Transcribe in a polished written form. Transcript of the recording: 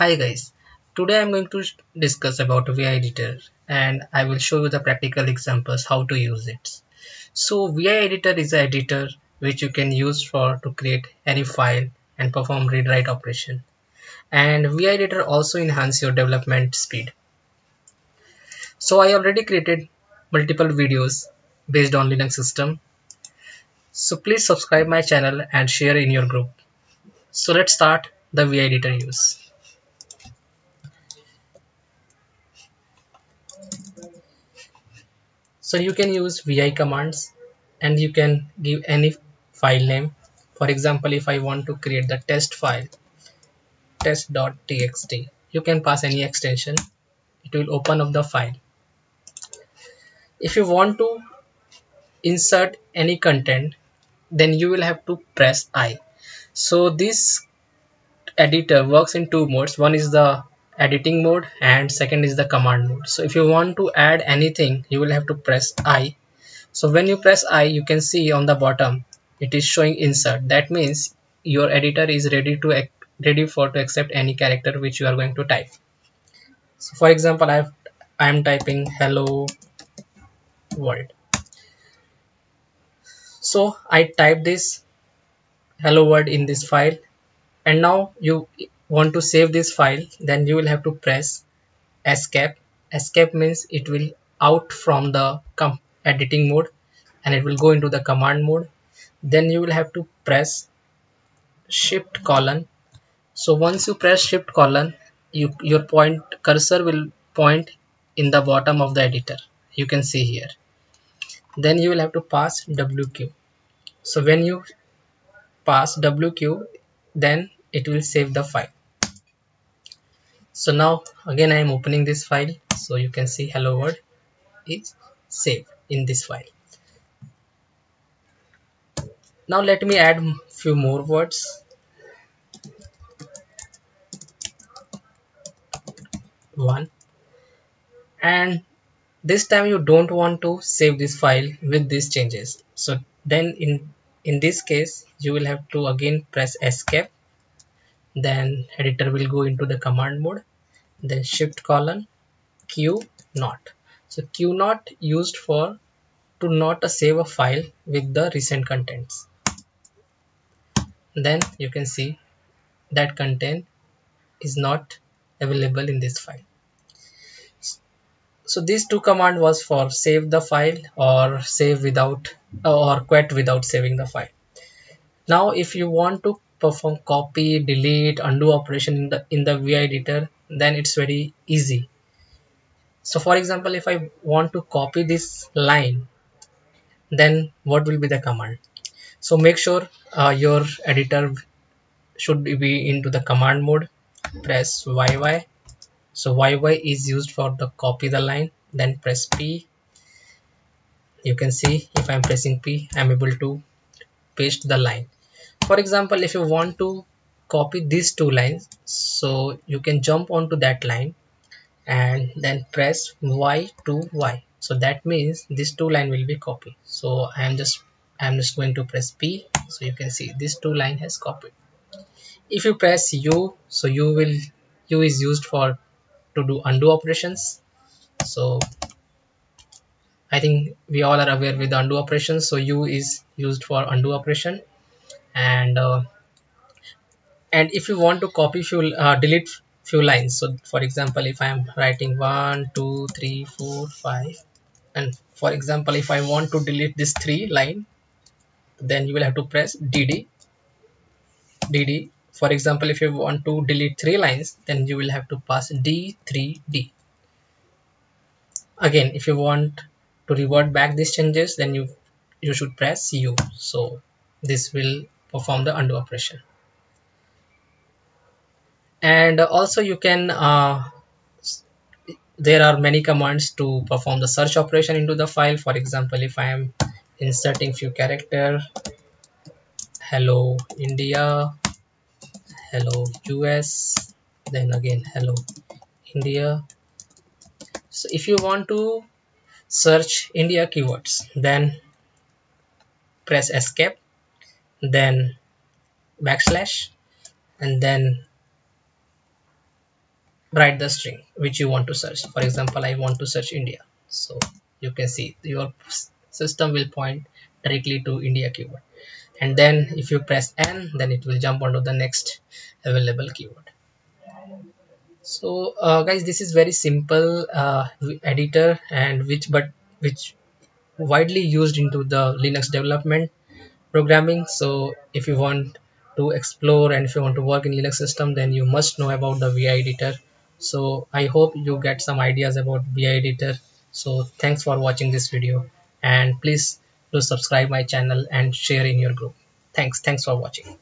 Hi guys, today I'm going to discuss about VI editor and I will show you the practical examples how to use it. So VI editor is an editor which you can use for to create any file and perform read write operation. And VI editor also enhance your development speed. So I already created multiple videos based on Linux system. So please subscribe my channel and share in your group. So let's start the VI editor use. So you can use vi commands and you can give any file name. For example, if I want to create the test file test.txt, you can pass any extension. It will open up the file. If you want to insert any content, then you will have to press I. So this editor works in two modes. One is the editing mode and second is the command mode. So if you want to add anything, you will have to press I. So when you press I, you can see on the bottom it is showing insert. That means your editor is ready for to accept any character which you are going to type. So for example, I am typing hello world. So I type this hello world in this file, and now you want to save this file, then you will have to press escape. Escape means it will out from the editing mode and it will go into the command mode. Then you will have to press shift colon. So once you press shift colon, your cursor will point in the bottom of the editor. You can see here. Then you will have to pass WQ. So when you pass WQ, then it will save the file. So now again I am opening this file. So you can see hello world is saved in this file. Now let me add few more words. One, and this time you don't want to save this file with these changes. So then in this case you will have to again press escape. Then editor will go into the command mode. Then shift colon q not. So q not used for to not save a file with the recent contents. Then you can see that content is not available in this file. So these two command was for save the file or save without or quit without saving the file. Now if you want to perform copy, delete, undo operation in the VI editor, then it's very easy. So for example, if I want to copy this line, then what will be the command? So make sure your editor should be into the command mode. Press YY. So YY is used for the copy the line. Then press P. You can see if I'm pressing P, I'm able to paste the line. For example, if you want to copy these two lines, so you can jump onto that line and then press Y to Y. So that means these two line will be copied. So I'm just going to press P. So you can see this two line has copied. If you press U, so U is used for to do undo operations. So I think we all are aware with the undo operations. So U is used for undo operation, and if you want to copy few delete few lines. So for example, if I am writing 1 2 3 4 5, and for example if I want to delete this 3 line, then you will have to press dd. For example, if you want to delete 3 lines, then you will have to pass d3d. Again, if you want to revert back these changes, then you should press U. So this will perform the undo operation. And also you can there are many commands to perform the search operation into the file. For example, if I am inserting few character, hello India, hello US, then again hello India. So if you want to search India keywords, then press escape, then backslash, and then write the string which you want to search. For example, I want to search India, so you can see your system will point directly to India keyword, and then if you press N, then it will jump onto the next available keyword. So guys, this is very simple editor, and which widely used into the Linux development programming. So if you want to explore and if you want to work in Linux system, then you must know about the VI editor. So I hope you get some ideas about VI editor. So thanks for watching this video, and please do subscribe my channel and share in your group. Thanks for watching.